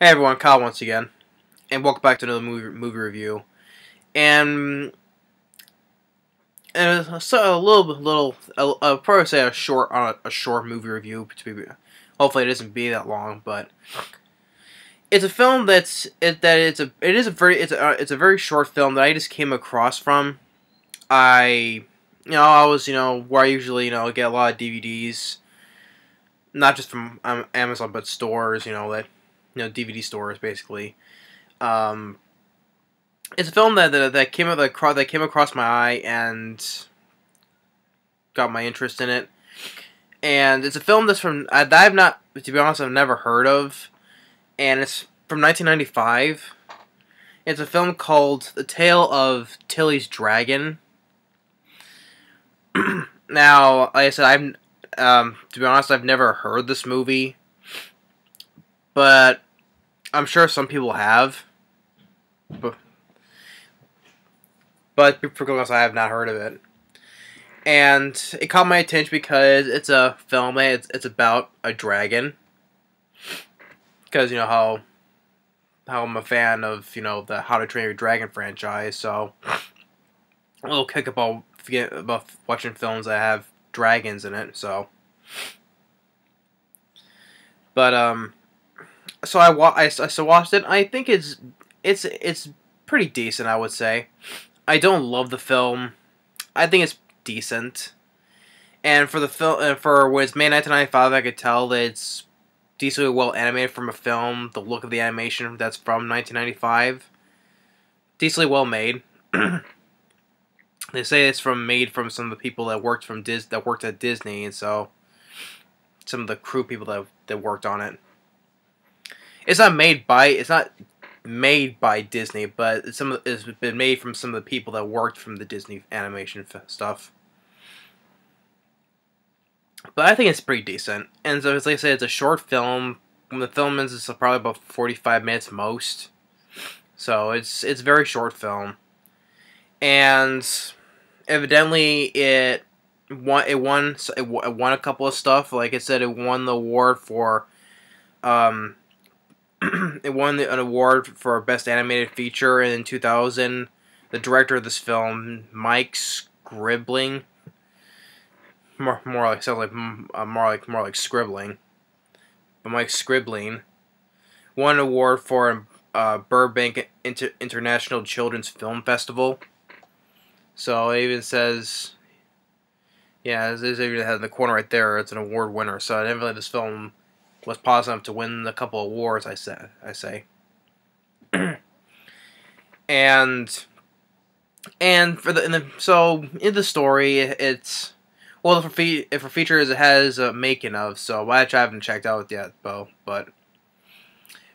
Hey everyone, Kyle once again, and welcome back to another movie review. And so I'll probably say a short movie review. Hopefully it doesn't be that long, but it's a film it's a very short film that I just came across from. I was where I usually get a lot of DVDs, not just from Amazon but stores, DVD stores basically. Um, it's a film that came across my eye and got my interest in it. And it's a film that I've not, to be honest, I've never heard of, and it's from 1995. It's a film called The Tale of Tillie's Dragon. Now, like I said, to be honest, I've never heard this movie, but I'm sure some people have. But because I have not heard of it. And it caught my attention because it's a film, it's about a dragon. Because, how I'm a fan of, the How to Train Your Dragon franchise, so a little kick about watching films that have dragons in it, so. But, so I watched it. I think it's pretty decent, I would say. I don't love the film. I think it's decent. And for the film, for when it's made in 1995, I could tell that it's decently well animated from a film. The look of the animation that's from 1995, decently well made. They say it's made from some of the people that worked at Disney, and so some of the crew people that worked on it. It's not made by Disney, but it's been made from some of the people that worked from the Disney animation stuff. But I think it's pretty decent. And so, as I say, it's a short film. When the film ends, it's probably about 45 minutes most. So it's a very short film. And evidently it won a couple of stuff. Like I said, it won the award for it won an award for Best Animated Feature, and in 2000, the director of this film, Mike Stribling, more like scribbling, but Mike Stribling won an award for Burbank International Children's Film Festival. So it even says, yeah, it even has in the corner right there, it's an award winner. So evidently this film was positive enough to win a couple of awards, I say. and so in the story, it's for features, it has a making of, so which I haven't checked out yet, but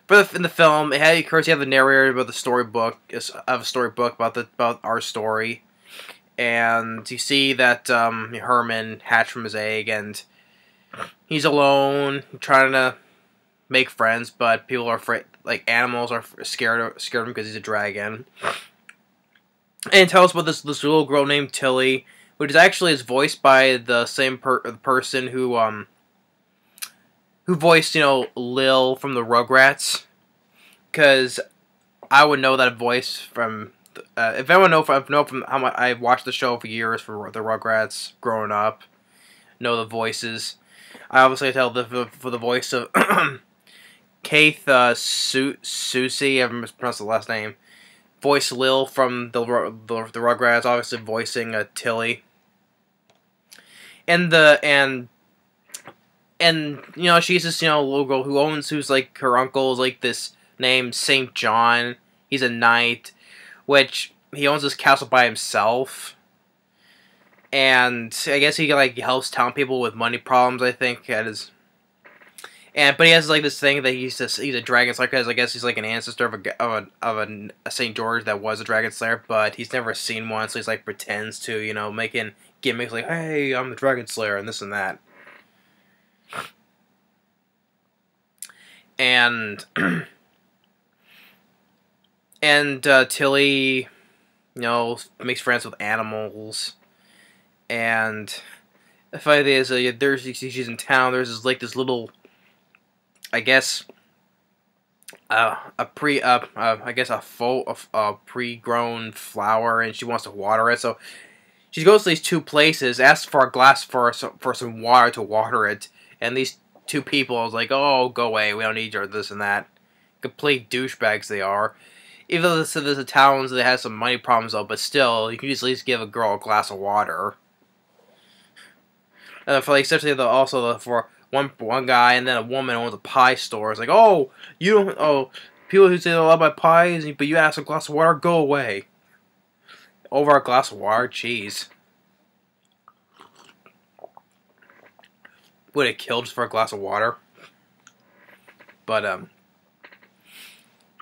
in the film, of course you have the narrator about the storybook, about our story, and you see that Herman hatched from his egg, and he's alone, trying to make friends, but people are afraid. Like animals are scared of him because he's a dragon. And tell us about this little girl named Tillie, which is voiced by the same person who voiced Lil from the Rugrats. Because I would know that voice from if anyone know from how much I watched the show for years for the Rugrats growing up, know the voices. I obviously tell for the voice of Keith Susie, I mispronounced the last name. Voice Lil from the Rugrats, obviously voicing Tillie. And she's this little girl who's like her uncle is like this named Saint John. He's a knight, which he owns this castle by himself. And I guess he helps town people with money problems, I think, but he has like this thing that he's a dragon slayer, because I guess he's like an ancestor of a Saint George that was a dragon slayer, but he's never seen one, so he's like pretends to, making gimmicks like, hey, I'm the dragon slayer and this and that. And Tillie, makes friends with animals. And the funny thing is, she's in town. There's this little, I guess, I guess a pre-grown flower, and she wants to water it. So she goes to these two places, asks for a glass for some water to water it, and these two people is like, "Oh, go away, we don't need your this and that." Complete douchebags they are. Even though this is a town that has some money problems though, but still, you can just at least give a girl a glass of water. For like, especially for one guy and then a woman owns a pie store. It's like, oh, you don't, oh, people who say they love my pies, but you ask a glass of water, go away. Over a glass of water, jeez. Would it kill just for a glass of water? But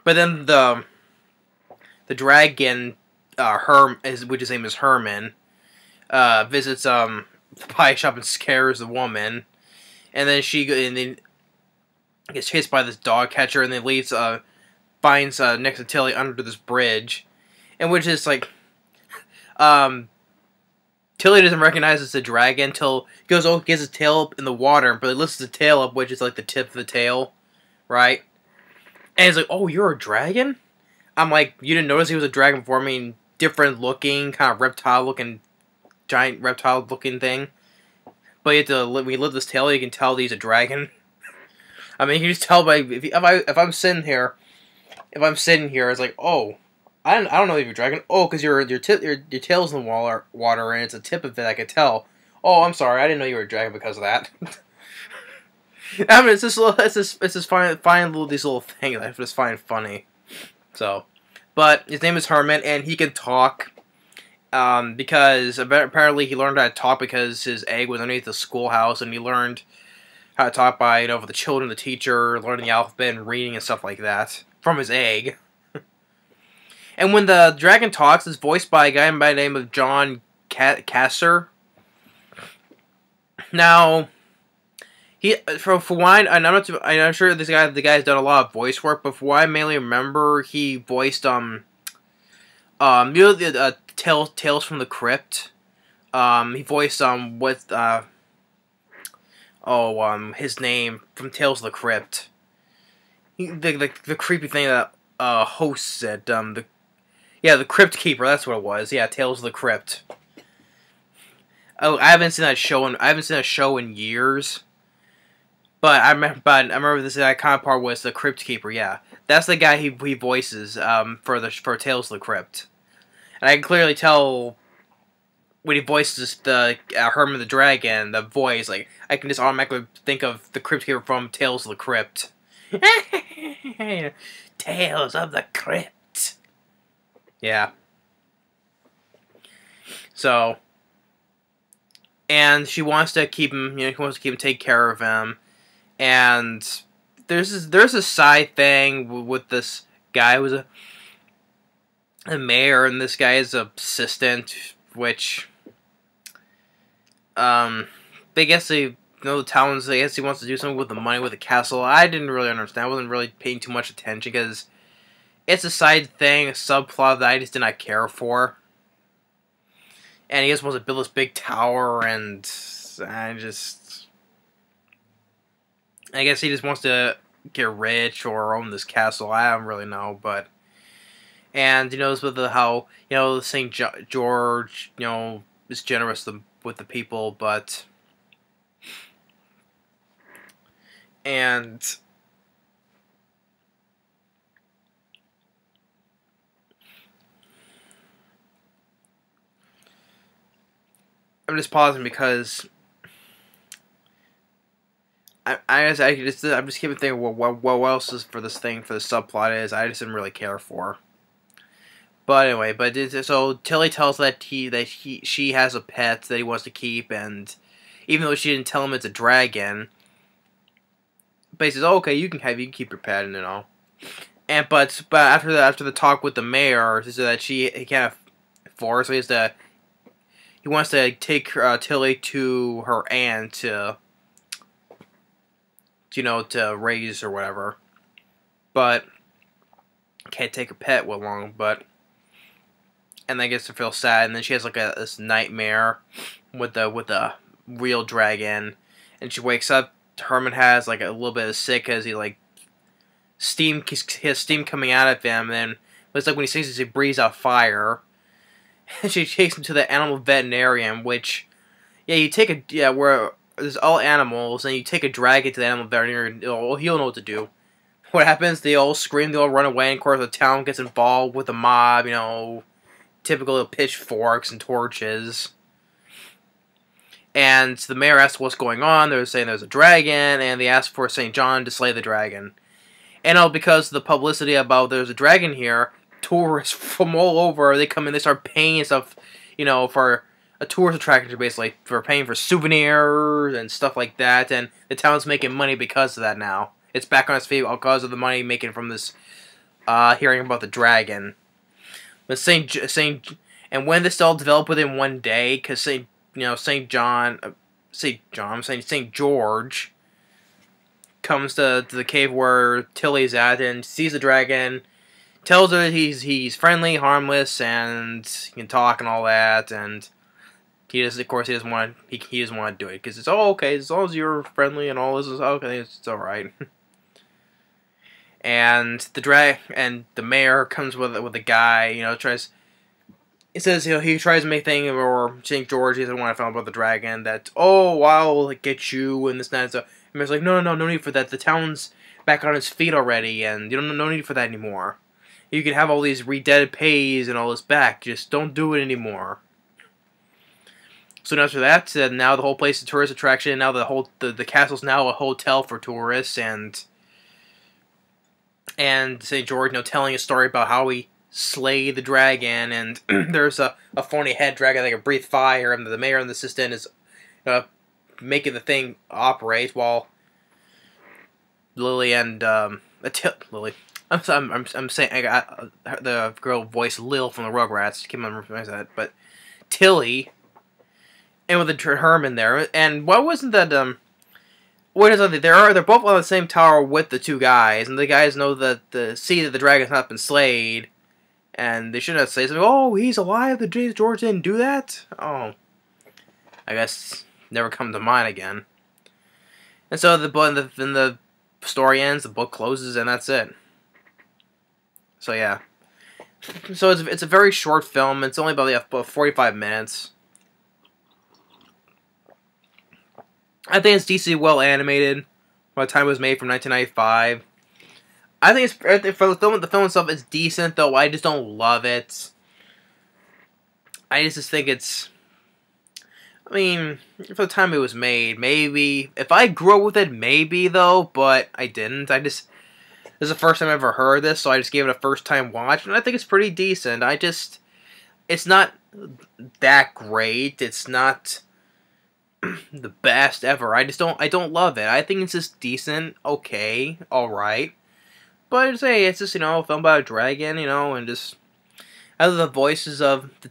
then the dragon, which his name is Herman, visits the pie shop and scares the woman, and then gets chased by this dog catcher, and then finds next to Tillie under this bridge, and which is like, Tillie doesn't recognize it's a dragon until he gets his tail up in the water, but he lifts the tail up, which is like the tip of the tail, right? And he's like, "Oh, you're a dragon?" I'm like, "You didn't notice he was a dragon before?" I mean, different looking, kind of reptile-looking, giant reptile-looking thing. But when you lift this tail, you can tell he's a dragon. I mean, you can just tell by if I'm sitting here, it's like, oh, I don't know if you're a dragon. Oh, because your tail's in the water, and it's a tip of it. I could tell. Oh, I'm sorry, I didn't know you were a dragon because of that. I mean, it's just fine these little things I just find funny. So, but his name is Herman, and he can talk. Because apparently he learned how to talk because his egg was underneath the schoolhouse, and he learned how to talk by, with the children, the teacher, learning the alphabet and reading and stuff like that from his egg. And when the dragon talks, it's voiced by a guy by the name of John Kasser. Now, for one, I'm not sure the guy's done a lot of voice work, but for what I mainly remember, he voiced Tales from the Crypt. He voiced his name from Tales of the Crypt. The creepy thing that hosts it. The Crypt Keeper. That's what it was. Yeah, Tales of the Crypt. Oh, I haven't seen that show in years. But I remember that kind of part was the Crypt Keeper. Yeah, that's the guy he voices for Tales of the Crypt. And I can clearly tell when he voices the Herman the Dragon, the voice, like, I can just automatically think of the Crypt Keeper from Tales of the Crypt. Tales of the Crypt. Yeah. So, and she wants to keep him, take care of him. And there's a side thing with this guy who's a mayor, and this guy is an assistant, which, they guess the towns, I guess he wants to do something with the money with the castle. I didn't really understand. I wasn't really paying too much attention, because it's a side thing, a subplot that I just did not care for. And he just wants to build this big tower, and I guess he just wants to get rich or own this castle. I don't really know, but... And, with how, St. George, is generous with the people, but... And... I'm just pausing because... I'm just keeping thinking, what else is for this thing, for the subplot is, I just didn't really care for. But anyway, so Tillie tells that she has a pet that he wants to keep, and even though she didn't tell him it's a dragon, but he says, "Oh, okay, you can keep your pet," and all. And but after the talk with the mayor, he said that he can't afford, so he wants to take Tillie to her aunt to raise or whatever, but can't take her pet along, but. And then gets to feel sad, and then she has like this nightmare with the real dragon, and she wakes up. Herman has like a little bit of sick because he like steam, he has steam coming out of him, and it's like when he sings, he breathes out fire. And she takes him to the animal veterinarian, which, yeah, you take where there's all animals, and you take a dragon to the animal veterinarian, he'll know what to do. What happens? They all scream, they all run away, and of course the town gets involved with the mob, typical pitchforks and torches. And the mayor asks what's going on. They're saying there's a dragon, and they ask for St. John to slay the dragon. And because of the publicity about there's a dragon here, tourists from all over, they come in, they start paying stuff, for a tourist attraction, basically, for paying for souvenirs and stuff like that, and the town's making money because of that now. It's back on its feet because of the money making from this, hearing about the dragon. But and when this all developed within one day, because St. George comes to the cave where Tillie's at and sees the dragon, tells her he's friendly, harmless, and he can talk and all that, and he doesn't want to do it because it's okay as long as you're friendly and all this is okay, it's all right. And the mayor comes with a guy, tries. It says he tries to make thing, or St. George, he doesn't want to find out about the dragon, that, I'll get you, and this and that, and so. And it's like, no need for that, the town's back on its feet already, and you don't no need for that anymore. You can have all these redebted pays and all this back, just don't do it anymore. So after that, now the whole place is a tourist attraction, now the castle's now a hotel for tourists, and St. George, telling a story about how he slay the dragon, and there's a phony head dragon that can breathe fire, and the mayor and the assistant is making the thing operate while Lily and Lily. I'm saying I got the girl voice Lil from the Rugrats. I can't remember that, but Tillie and with the Herman there, and why wasn't that What is something? They're both on the same tower with the two guys, and the guys know that see that the dragon's not been slayed. And they shouldn't say something, oh, he's alive, the James George didn't do that? Oh. I guess never come to mind again. And so then the story ends, the book closes, and that's it. So yeah. So it's a very short film, it's only about 45 minutes. I think it's decently well animated by the time it was made from 1995. I think for the film itself, it's decent, though I just don't love it. I just think it's, for the time it was made, maybe, if I grew up with it, maybe, though, but I didn't. This is the first time I ever heard this, so I just gave it a first time watch, and I think it's pretty decent. It's not that great, it's not the best ever. I don't love it. I think it's just decent, okay, alright. But I'd say it's just, a film about a dragon, and just, out of the voices of I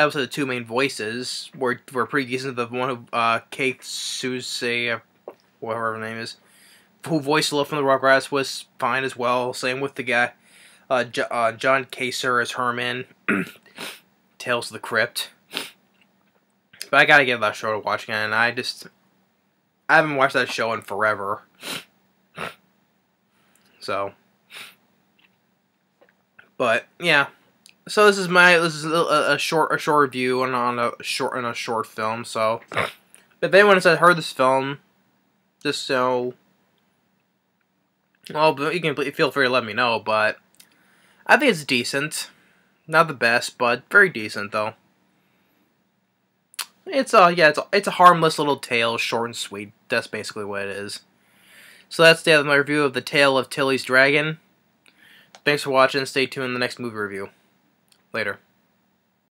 would say the two main voices were pretty decent. The one who, Kate Suse, whatever her name is, who voiced Lil from the Rugrats was fine as well. Same with the guy, John Kaser as Herman, Tales of the Crypt. But I gotta give that show a watch again, and I haven't watched that show in forever. So, but yeah, so this is a short review on a short film. So, if anyone has heard this film, just you can feel free to let me know. But I think it's decent, not the best, but very decent though. It's a harmless little tale, short and sweet. That's basically what it is. So that's the end of my review of The Tale of Tillie's Dragon. Thanks for watching. Stay tuned in the next movie review. Later.